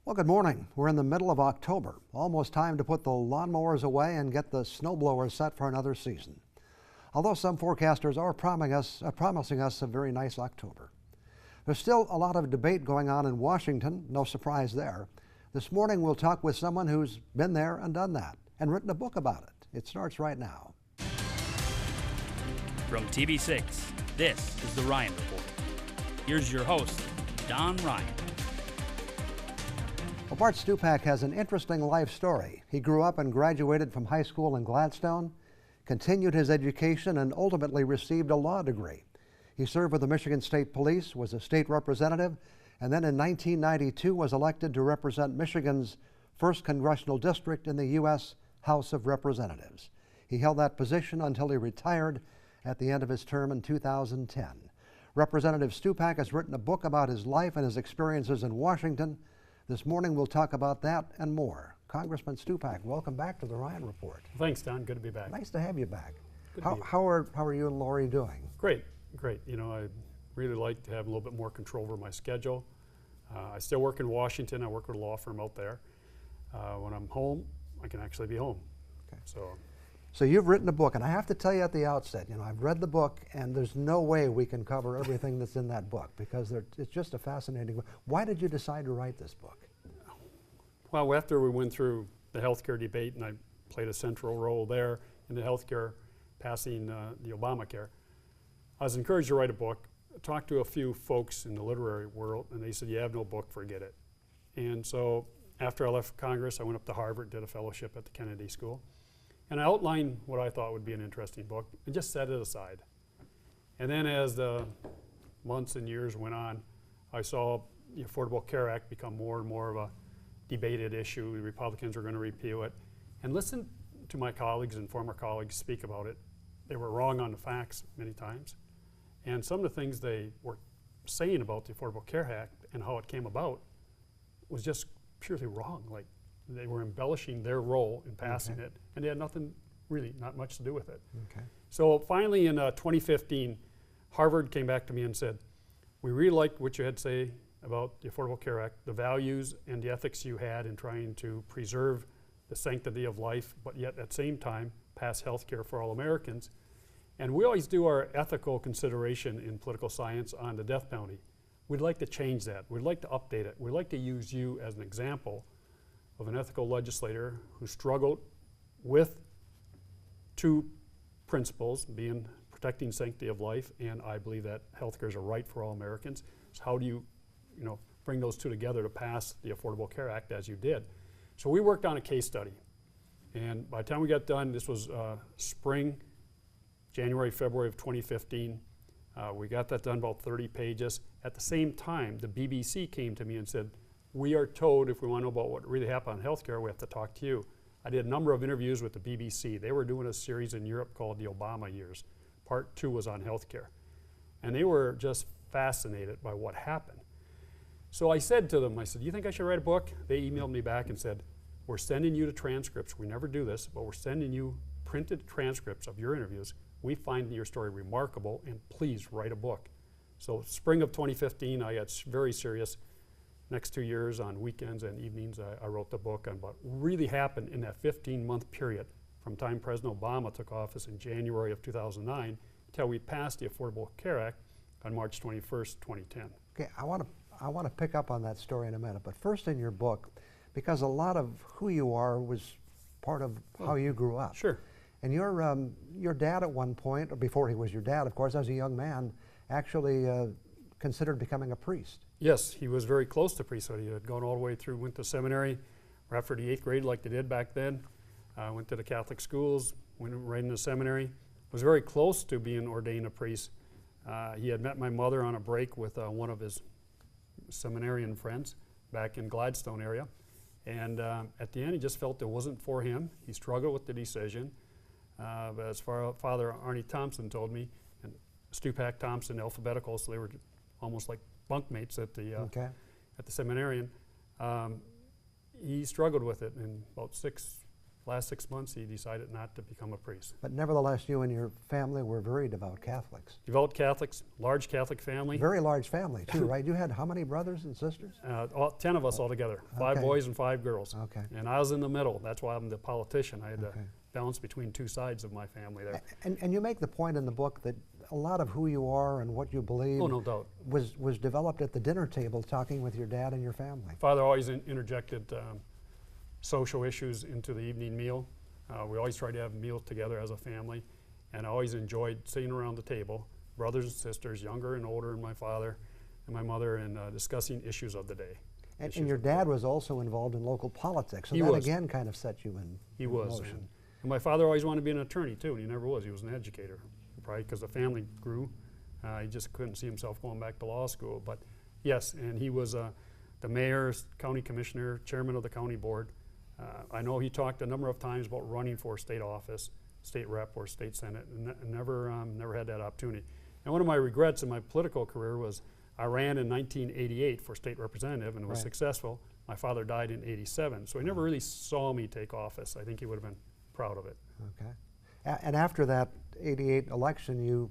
Well, good morning. We're in the middle of October. Almost time to put the lawnmowers away and get the snowblowers set for another season. Although some forecasters are promising us a very nice October. There's still a lot of debate going on in Washington, no surprise there. This morning we'll talk with someone who's been there and done that and written a book about it. It starts right now. From TV6, this is The Ryan Report. Here's your host, Don Ryan. Well, Bart Stupak has an interesting life story. He grew up and graduated from high school in Gladstone, continued his education, and ultimately received a law degree. He served with the Michigan State Police, was a state representative, and then in 1992 was elected to represent Michigan's 1st Congressional District in the U.S. House of Representatives. He held that position until he retired at the end of his term in 2010. Representative Stupak has written a book about his life and his experiences in Washington. This morning we'll talk about that and more. Congressman Stupak, welcome back to the Ryan Report. Thanks, Don. Good to be back. Nice to have you back. Good How are you and Lori doing? Great. You know, I really like to have a little bit more control over my schedule. I still work in Washington. I work with a law firm out there. When I'm home, I can actually be home. Okay. So you've written a book, and I have to tell you at the outset, I've read the book, and there's no way we can cover everything that's in that book because it's just a fascinating book. Why did you decide to write this book? Well, after we went through the healthcare debate, and I played a central role there in the healthcare passing the Obamacare, I was encouraged to write a book. I talked to a few folks in the literary world, and they said, "You have no book, forget it." And so after I left Congress, I went up to Harvard, did a fellowship at the Kennedy School. And I outlined what I thought would be an interesting book and just set it aside. And then as the months and years went on, I saw the Affordable Care Act become more and more of a debated issue. The Republicans were going to repeal it. And listened to my colleagues and former colleagues speak about it. They were wrong on the facts many times. And some of the things they were saying about the Affordable Care Act and how it came about was just purely wrong. Like, they were embellishing their role in passing it, and they had not much to do with it. Okay. So finally in 2015, Harvard came back to me and said, "We really liked what you had to say about the Affordable Care Act, the values and the ethics you had in trying to preserve the sanctity of life, but yet at the same time pass health care for all Americans. And we always do our ethical consideration in political science on the death penalty. We'd like to change that. We'd like to update it. We'd like to use you as an example of an ethical legislator who struggled with two principles, being protecting sanctity of life, and I believe that healthcare is a right for all Americans. So how do you bring those two together to pass the Affordable Care Act as you did?" So we worked on a case study. And by the time we got done, this was spring, January, February of 2015. We got that done, about 30 pages. At the same time, the BBC came to me and said, "We are told if we want to know about what really happened on healthcare, we have to talk to you." I did a number of interviews with the BBC. They were doing a series in Europe called the Obama Years. Part 2 was on healthcare. And they were just fascinated by what happened. So I said to them, "Do you think I should write a book?" They emailed me back and said, "We're sending you the transcripts. We never do this, but we're sending you printed transcripts of your interviews. We find your story remarkable, and please write a book." So spring of 2015, I got very serious. Next 2 years, on weekends and evenings, I wrote the book on what really happened in that 15-month period from time President Obama took office in January of 2009 until we passed the Affordable Care Act on March 21st, 2010. Okay, I want to pick up on that story in a minute, but first in your book, because a lot of who you are was part of how you grew up. Sure. And your dad at one point, or before he was your dad, of course, as a young man, actually considered becoming a priest. Yes, he was very close to priesthood. He had gone all the way through, went to seminary, right after the 8th grade like they did back then, went to the Catholic schools, went right into seminary, was very close to being ordained a priest. He had met my mother on a break with one of his seminarian friends back in Gladstone area. And at the end, he just felt it wasn't for him. He struggled with the decision. But as Father Arnie Thompson told me, and Stupak Thompson, alphabetical, so they were almost like bunkmates at the seminarian. He struggled with it, and about 6 last 6 months, he decided not to become a priest. But nevertheless, you and your family were very devout Catholics. Devout Catholics, large Catholic family. Very large family, too, right? You had how many brothers and sisters? 10 of us altogether, 5 Okay. boys and 5 girls. Okay. And I was in the middle. That's why I'm the politician. I had Okay. to balance between 2 sides of my family there. And you make the point in the book that a lot of who you are and what you believe Oh, no doubt. was developed at the dinner table talking with your dad and your family. Father always interjected social issues into the evening meal. We always tried to have meals together as a family, and I always enjoyed sitting around the table, brothers and sisters, younger and older, and my father and my mother, and discussing issues of the day. And your dad was also involved in local politics, so He that was. again kind of set you in motion. And my father always wanted to be an attorney too, and he never was. He was an educator, probably because the family grew. He just couldn't see himself going back to law school. But yes, and he was the mayor, county commissioner, chairman of the county board. I know he talked a number of times about running for state office, state rep or state senate, and never had that opportunity. And one of my regrets in my political career was I ran in 1988 for state representative and was Right. successful. My father died in '87, so he never really saw me take office. I think he would have been proud of it. Okay. And after that '88 election, you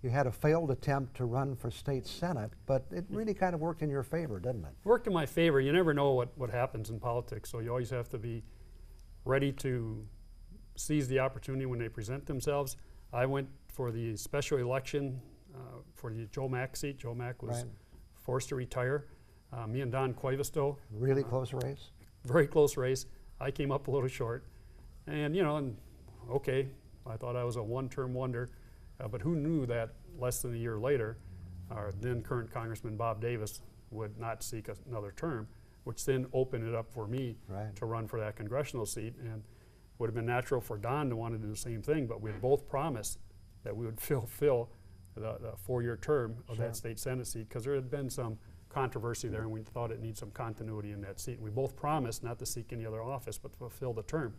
had a failed attempt to run for state senate, but it really kind of worked in your favor, didn't it? Worked in my favor. You never know what happens in politics, so you always have to be ready to seize the opportunity when they present themselves. I went for the special election for the Joe Mack seat. Joe Mack was Right. forced to retire. Me and Don Cuivisto, Really close race? very close race. I came up a little short, and okay, I thought I was a one-term wonder, but who knew that less than a year later, our then current Congressman Bob Davis would not seek another term, which then opened it up for me Right. to run for that congressional seat. And would have been natural for Don to want to do the same thing, but we had both promised that we would fill the 4-year term of Sure. that state senate seat, because there had been some controversy there, and we thought it needed some continuity in that seat. And we both promised not to seek any other office, but to fulfill the term.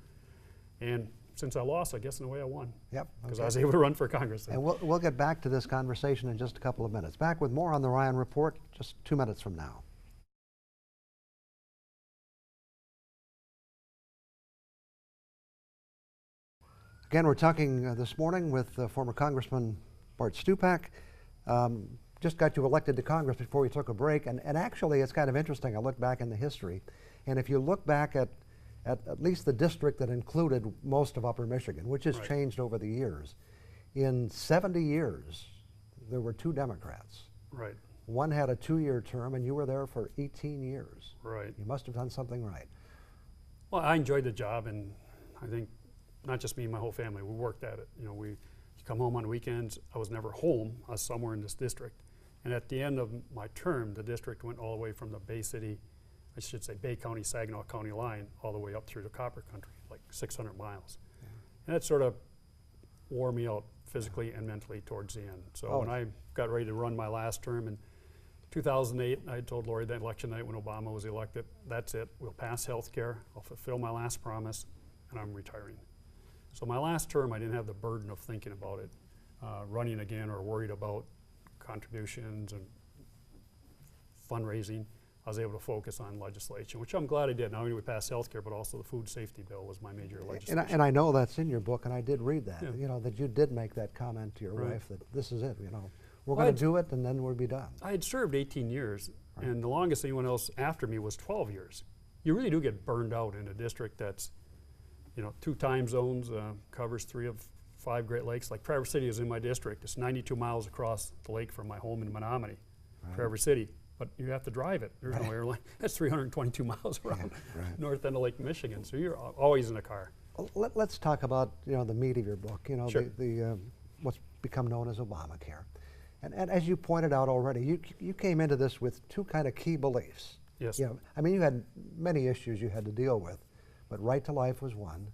And since I lost, I guess in a way I won, Yep. because okay. I was able to run for Congress. And we'll get back to this conversation in just a couple of minutes. Back with more on the Ryan Report just 2 minutes from now. Again, we're talking this morning with former Congressman Bart Stupak. Just got you elected to Congress before we took a break, and actually it's kind of interesting. I look back in the history, and if you look back at least the district that included most of Upper Michigan, which has Right. changed over the years, in 70 years, there were 2 Democrats. Right, One had a 2-year term, and you were there for 18 years. right. You must have done something right. Well, I enjoyed the job, and I think not just me and my whole family, we worked at it. You come home on weekends. I was never home. I was somewhere in this district. And at the end of my term, the district went all the way from the Bay City, I should say Bay County, Saginaw County line, all the way up through the Copper Country, like 600 miles. Yeah. And that sort of wore me out physically and mentally towards the end. So when I got ready to run my last term in 2008, I told Lori that election night when Obama was elected, that's it, we'll pass health care, I'll fulfill my last promise, and I'm retiring. So my last term, I didn't have the burden of thinking about it, running again or worried about contributions and fundraising. I was able to focus on legislation, which I'm glad I did. Not only we passed health care, but also the food safety bill was my major legislation. And I know that's in your book, and I did read that, Yeah. that you did make that comment to your Right. wife that this is it, we're Well, going to do it, and then we'll be done. I had served 18 years, Right. and the longest anyone else after me was 12 years. You really do get burned out in a district that's, 2 time zones, covers 3 of 5 Great Lakes. Like Traverse City is in my district. It's 92 miles across the lake from my home in Menominee, Right. Traverse City. But you have to drive it. There's Right. no airline. That's 322 miles around right. north end of Lake Michigan. So you're always in a car. Let's talk about the meat of your book. Sure. the what's become known as Obamacare, and as you pointed out already, you came into this with 2 kind of key beliefs. Yes. You had many issues you had to deal with, but right to life was one,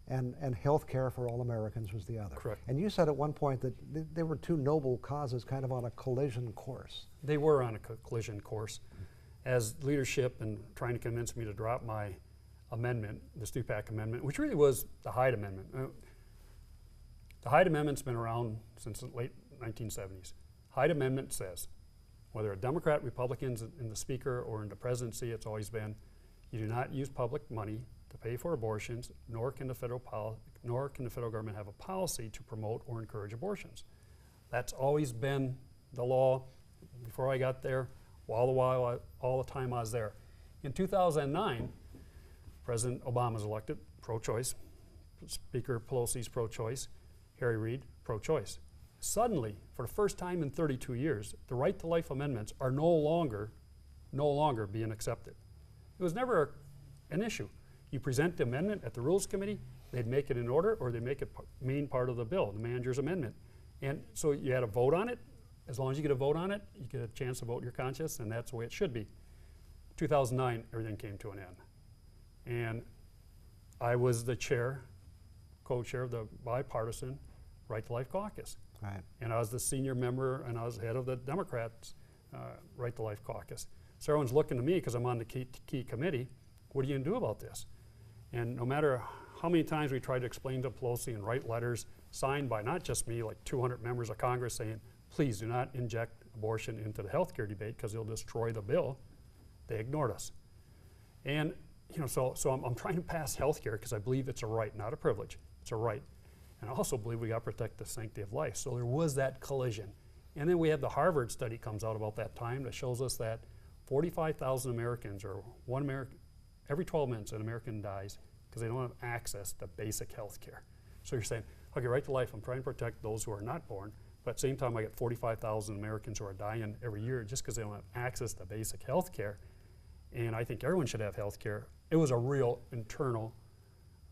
and health care for all Americans was the other. Correct. And you said at one point that there were 2 noble causes kind of on a collision course. They were on a collision course. As leadership and trying to convince me to drop my amendment, the Stupak Amendment, which really was the Hyde Amendment. The Hyde Amendment's been around since the late 1970s. Hyde Amendment says, whether a Democrat, Republicans in the Speaker or in the presidency, it's always been, you do not use public money to pay for abortions, nor can the federal government have a policy to promote or encourage abortions. That's always been the law before I got there, all the time I was there. In 2009, President Obama was elected, pro-choice. Speaker Pelosi's pro-choice. Harry Reid, pro-choice. Suddenly, for the first time in 32 years, the right to life amendments are no longer being accepted. It was never an issue. You present the amendment at the Rules Committee, they'd make it in order, or they'd make it main part of the bill, the manager's amendment. And so you had a vote on it. As long as you get a vote on it, you get a chance to vote your conscience, and that's the way it should be. 2009, everything came to an end. And I was the co-chair of the bipartisan Right to Life Caucus. Right. And I was the senior member, and I was head of the Democrats' Right to Life Caucus. So everyone's looking to me because I'm on the key committee. What are you going to do about this? And no matter how many times we tried to explain to Pelosi and write letters signed by not just me, like 200 members of Congress saying, please do not inject abortion into the health care debate because it'll destroy the bill, they ignored us. And so I'm trying to pass health care because I believe it's a right, not a privilege. It's a right. And I also believe we got to protect the sanctity of life. So there was that collision. And then we have the Harvard study comes out about that time that shows us that 45,000 Americans, or every 12 minutes an American dies because they don't have access to basic health care. So you're saying, okay, right to life, I'm trying to protect those who are not born, but at the same time I get 45,000 Americans who are dying every year just because they don't have access to basic health care. And I think everyone should have health care. It was a real internal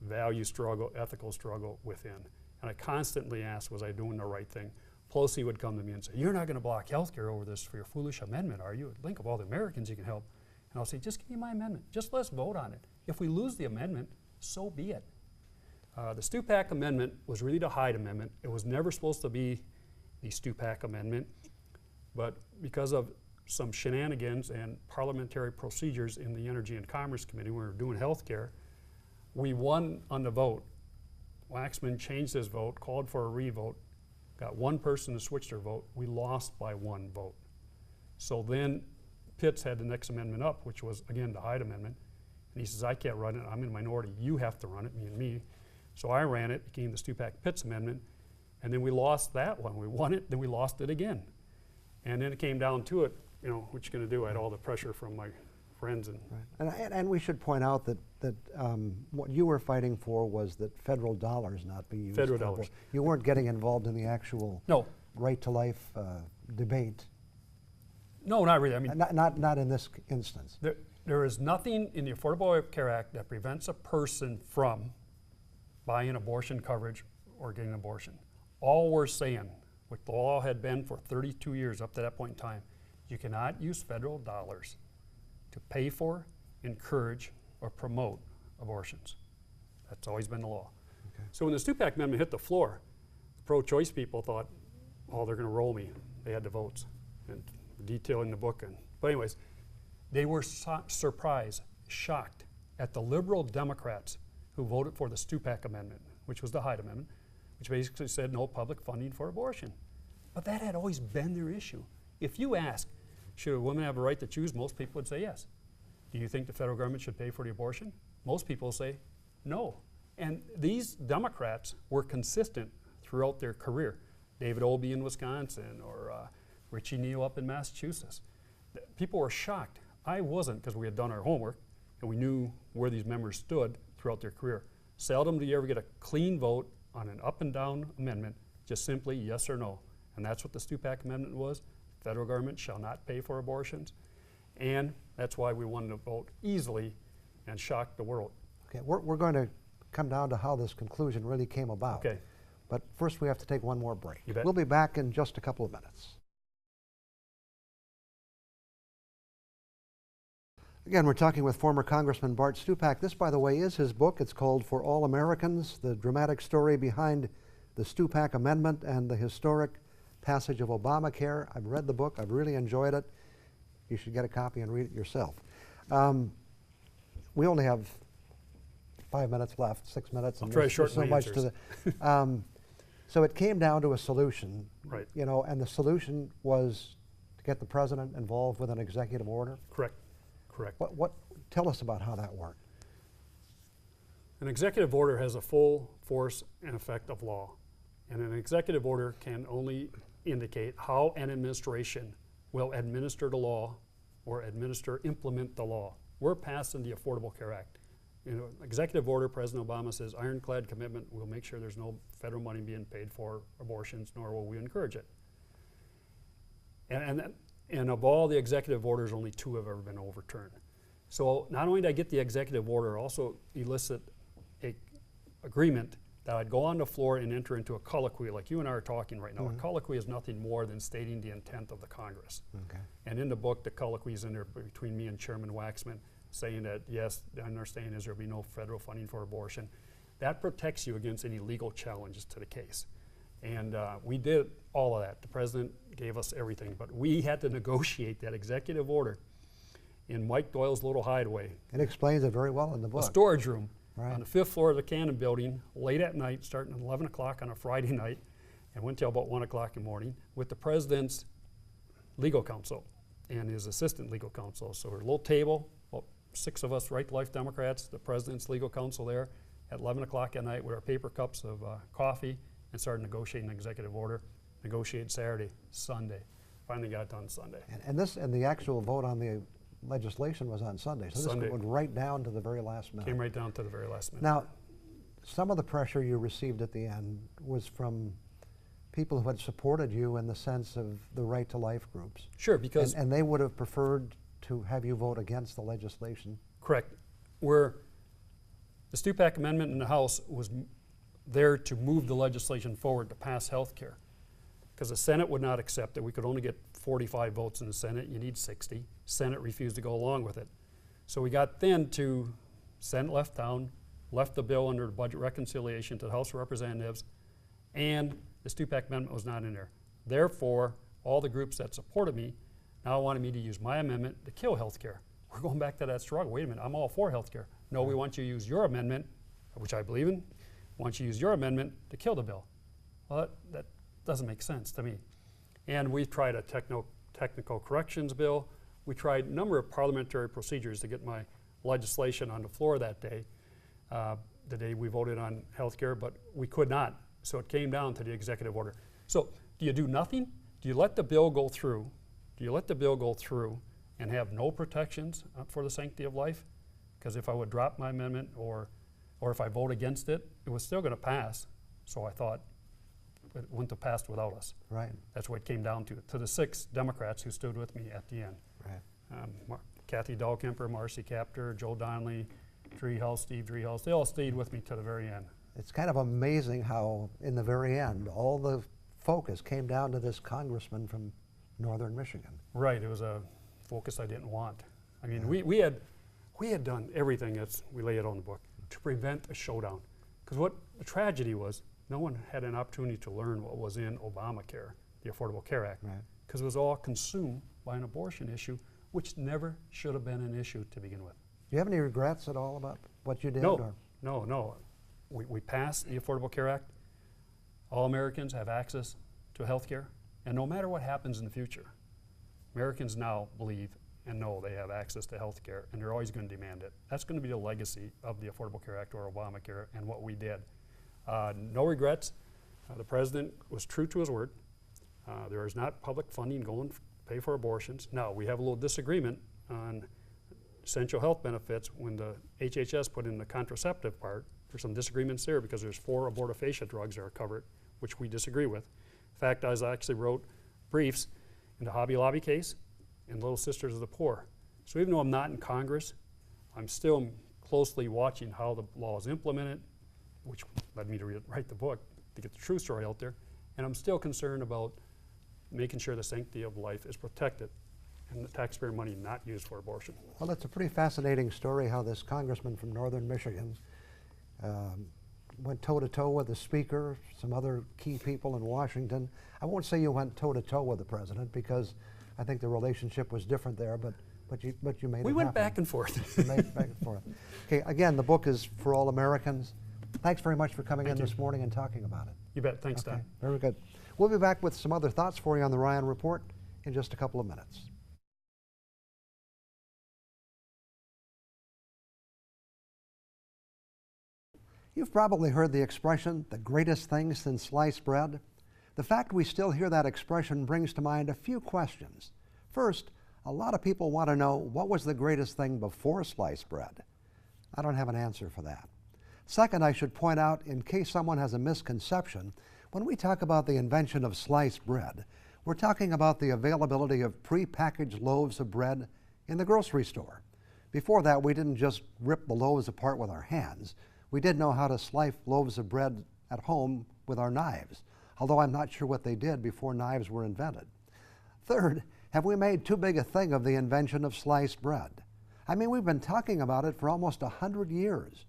value struggle, ethical struggle within. And I constantly asked, was I doing the right thing? Pelosi would come to me and say, you're not going to block health care over this for your foolish amendment, are you? Think of all the Americans you can help. And I'll say, just give me my amendment. Just let's vote on it. If we lose the amendment, so be it. The Stupak amendment was really the Hyde amendment. It was never supposed to be the Stupak amendment, but because of some shenanigans and parliamentary procedures in the Energy and Commerce Committee when we were doing health care, we won on the vote. Waxman changed his vote, called for a revote, got one person to switch their vote. We lost by one vote. So then Pitts had the next amendment up, which was, again, the Hyde amendment. And he says, I can't run it. I'm in a minority. You have to run it, me. So I ran it, became the Stupak-Pitts amendment. And then we lost that one. We won it, then we lost it again. And then it came down to it, what you going to do? I had all the pressure from my friends. Right. And we should point out that what you were fighting for was that federal dollars not be used. Federal dollars. You weren't getting involved in the actual right to life debate. No, not really. I mean, not in this instance. There is nothing in the Affordable Care Act that prevents a person from buying abortion coverage or getting an abortion. All we're saying, what the law had been for 32 years up to that point in time, you cannot use federal dollars to pay for, encourage, or promote abortions. That's always been the law. Okay. So when the Stupak amendment hit the floor, the pro-choice people thought, oh, they're going to roll me. They had the votes, and detailing the book. But anyways, they were surprised, shocked at the liberal Democrats who voted for the Stupak amendment, which was the Hyde amendment, which basically said no public funding for abortion. But that had always been their issue. If you ask, should a woman have a right to choose, most people would say yes. Do you think the federal government should pay for the abortion? Most people say no. And these Democrats were consistent throughout their career. David Obey in Wisconsin, or Richie Neal up in Massachusetts. People were shocked. I wasn't, because we had done our homework and we knew where these members stood throughout their career. Seldom do you ever get a clean vote on an up and down amendment, just simply yes or no. And that's what the Stupak amendment was. Federal government shall not pay for abortions. And that's why we wanted to vote easily and shock the world. Okay, we're going to come down to how this conclusion really came about. Okay. But first we have to take one more break. You bet. We'll be back in just a couple of minutes. Again, we're talking with former Congressman Bart Stupak. This, by the way, is his book. It's called For All Americans, the dramatic story behind the Stupak Amendment and the historic passage of Obamacare. I've read the book. I've really enjoyed it. You should get a copy and read it yourself. We only have 5 minutes left, 6 minutes. I'll try to shorten so my much answers. to the. So it came down to a solution, right? And the solution was to get the president involved with an executive order. Correct. Correct. Tell us about how that worked. An executive order has a full force and effect of law. And an executive order can only indicate how an administration will administer the law or implement the law. We're passing the Affordable Care Act. You know, executive order, President Obama says, ironclad commitment, we'll make sure there's no federal money being paid for abortions, nor will we encourage it. And of all the executive orders, only 2 have ever been overturned. So not only did I get the executive order, also elicit a agreement that I'd go on the floor and enter into a colloquy like you and I are talking right now. A colloquy is nothing more than stating the intent of the Congress. Okay. And in the book, the colloquy is in there between me and Chairman Waxman, saying that, yes, the understanding is there will be no federal funding for abortion. That protects you against any legal challenges to the case. And we did all of that. The president gave us everything, but we had to negotiate that executive order in Mike Doyle's little hideaway. It explains it very well in the book. A storage room Right. on the 5th floor of the Cannon building, late at night, starting at 11 o'clock on a Friday night, and went till about 1 o'clock in the morning with the president's legal counsel and his assistant legal counsel. So we're a little table, about 6 of us right to life Democrats, the president's legal counsel there at 11 o'clock at night with our paper cups of coffee, and started negotiating an executive order. Negotiated Saturday, Sunday. Finally got it done Sunday. And the actual vote on the legislation was on Sunday. So Sunday. this went right down to the very last minute. Came right down to the very last minute. Now, some of the pressure you received at the end was from people who had supported you in the sense of the right to life groups. Sure, because And they would have preferred to have you vote against the legislation. correct. Where the Stupak Amendment in the House was there to move the legislation forward to pass health care. Because the Senate would not accept it. We could only get 45 votes in the Senate. You need 60. Senate refused to go along with it. So we got then to, Senate left town, left the bill under the budget reconciliation to the House of Representatives, and the Stupak Amendment was not in there. Therefore, all the groups that supported me now wanted me to use my amendment to kill health care. We're going back to that struggle. Wait a minute, I'm all for health care. No, we want you to use your amendment, which I believe in, want you to use your amendment to kill the bill. Well, that doesn't make sense to me. And we tried a technical corrections bill. We tried a number of parliamentary procedures to get my legislation on the floor that day, the day we voted on health care, but we could not. So it came down to the executive order. So do you do nothing? Do you let the bill go through? Do you let the bill go through and have no protections for the sanctity of life? Because if I would drop my amendment or if I vote against it, it was still going to pass. So I thought it wouldn't have passed without us. Right. That's what it came down to the 6 Democrats who stood with me at the end. Right. Kathy Dahlkemper, Marcy Kaptur, Joe Donnelly, Driehaus, Steve Driehaus, they all stayed with me to the very end. It's kind of amazing how, in the very end, all the focus came down to this congressman from northern Michigan. Right, it was a focus I didn't want. I mean, we had done everything, as we lay it on the book, to prevent a showdown. Because what the tragedy was, no one had an opportunity to learn what was in Obamacare, the Affordable Care Act, because it was all consumed by an abortion issue, which never should have been an issue to begin with. Do you have any regrets at all about what you did? No, no. We passed the Affordable Care Act. All Americans have access to health care, and no matter what happens in the future, Americans now believe and know they have access to health care, and they're always going to demand it. That's going to be the legacy of the Affordable Care Act or Obamacare and what we did. No regrets. The president was true to his word. There is not public funding going to pay for abortions. Now, we have a little disagreement on essential health benefits when the HHS put in the contraceptive part. There's some disagreements there because there's 4 abortifacient drugs that are covered, which we disagree with. In fact, I actually wrote briefs in the Hobby Lobby case and Little Sisters of the Poor. So even though I'm not in Congress, I'm still closely watching how the law is implemented, which led me to write the book to get the true story out there. And I'm still concerned about making sure the sanctity of life is protected and the taxpayer money not used for abortion. Well, it's a pretty fascinating story how this congressman from northern Michigan went toe-to-toe with the speaker, some other key people in Washington. I won't say you went toe-to-toe with the president because I think the relationship was different there, but you made it happen. We went back and forth. You made it back and forth. Okay, again, the book is For All Americans. Thanks very much for coming in this morning and talking about it. You bet. Thanks, Don. Very good. We'll be back with some other thoughts for you on the Ryan Report in just a couple of minutes. You've probably heard the expression, the greatest thing since sliced bread. The fact we still hear that expression brings to mind a few questions. First, a lot of people want to know what was the greatest thing before sliced bread. I don't have an answer for that. Second, I should point out, in case someone has a misconception, when we talk about the invention of sliced bread, we're talking about the availability of prepackaged loaves of bread in the grocery store. Before that, we didn't just rip the loaves apart with our hands. We did know how to slice loaves of bread at home with our knives, although I'm not sure what they did before knives were invented. Third, have we made too big a thing of the invention of sliced bread? I mean, we've been talking about it for almost 100 years.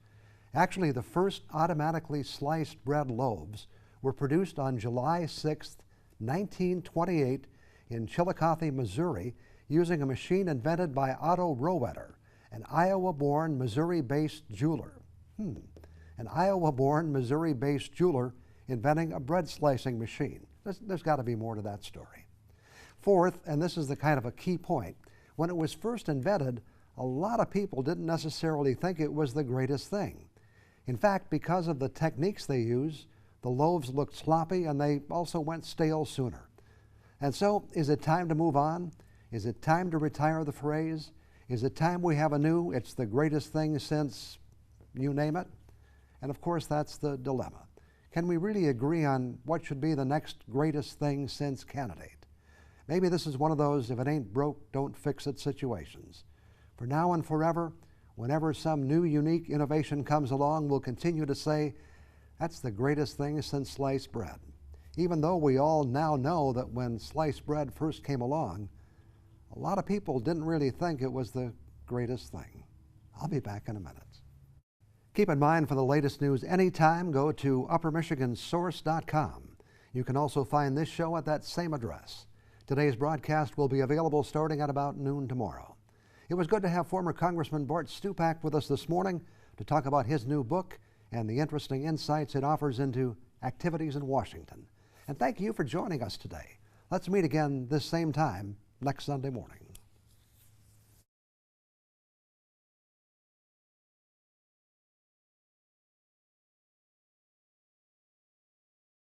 Actually, the first automatically sliced bread loaves were produced on July 6, 1928 in Chillicothe, Missouri, using a machine invented by Otto Rohwedder, an Iowa-born, Missouri-based jeweler. An Iowa-born, Missouri-based jeweler inventing a bread slicing machine. There's got to be more to that story. Fourth, and this is the kind of a key point, when it was first invented, a lot of people didn't necessarily think it was the greatest thing. In fact, because of the techniques they use, the loaves looked sloppy and they also went stale sooner. And so, is it time to move on? Is it time to retire the phrase? Is it time we have a new, it's the greatest thing since you name it? And of course, that's the dilemma. Can we really agree on what should be the next greatest thing since candidate? Maybe this is one of those if it ain't broke, don't fix it situations. For now and forever, whenever some new unique innovation comes along, we'll continue to say, that's the greatest thing since sliced bread. Even though we all now know that when sliced bread first came along, a lot of people didn't really think it was the greatest thing. I'll be back in a minute. Keep in mind, for the latest news anytime, go to uppermichigansource.com. You can also find this show at that same address. Today's broadcast will be available starting at about noon tomorrow. It was good to have former Congressman Bart Stupak with us this morning to talk about his new book and the interesting insights it offers into activities in Washington. And thank you for joining us today. Let's meet again this same time next Sunday morning.